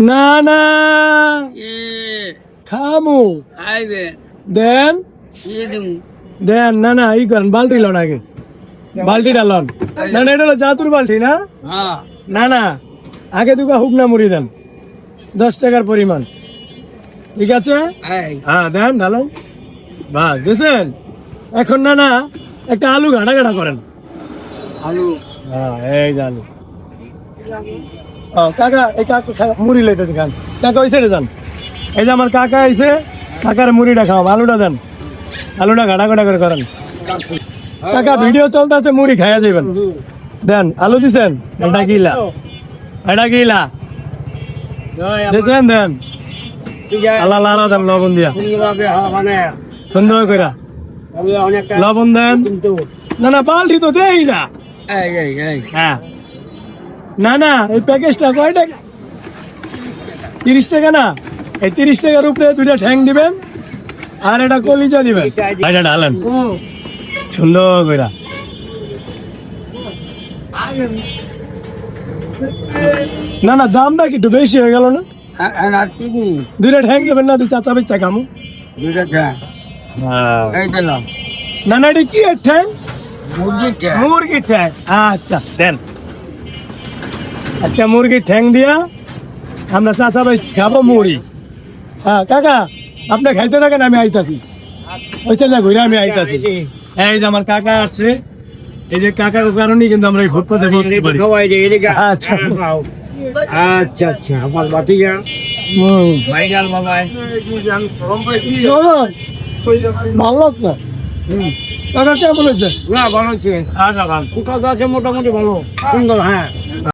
না না খামু দেন দেন না না ই করেন বালতি লন আগে বালতিটা লন না না এটা হলো জাতুর বালতি না না না আগে দুগা হুকনা মুড়ি দেন 10 টাকার পরিমাণ ঠিক আছে হ্যাঁ দেন ঢালুন বাস বুঝছেন এখন না না একটা আলু ঘাটা ঘাটা করেন হ্যাঁ এই যে আলু কাকা এই কাকা মুড়ি লইতে খান কাকা ওই সাইডে যান এই যে আমার কাকা আইছে কাকার মুড়িটা খাও আলুটা দেন আলুটা ঘাটা ঘাটা করে করেন কাকা ভিডিও চলতেছে মুড়ি খাইয়া যাবেন দেন আলু দিছেন এটা গিলা দিছেন দেন আল্লাহ লারা দেন লবণ দিয়া সুন্দর করে লবণ দেন না না বালতি তো দেই না হ্যাঁ না না এই প্যাকেজটা কয় টাকা 30 টাকা না এই 30 টাকার উপরে দুইটা ঠ্যাং দিবেন আর এটা কলিজা দিবেন এটা ঢালেন সুন্দর করে না না দামটা কি একটু বেশি হয়ে গেল না দুইটা ঠ্যাং দেবেন না তুই 4 টাকা আমু না না এটা কি ঠ্যাং মুরগি ঠ্যাং আচ্ছা দেন একটা মুরগির ঠ্যাং দিয়া আমরা চাচা ভাই খাবো মুড়ি হ্যাঁ কাকা আপনি খাইতে থাকেন আমি আইতাছি ওইটা না ঘুরে আমি আইতাছি এই যে আমার কাকা আসছে এই যে কাকার কারণে কিন্তু আমরা এই ফুটপাতে আচ্ছা আচ্ছা আচ্ছা আমার বাটিয়া ভাইগাল বাবা ভালো না কাকা কেমন হয়েছে না ভালো আছে কোথাও আছে মোটামুটি ভালো সুন্দর হ্যাঁ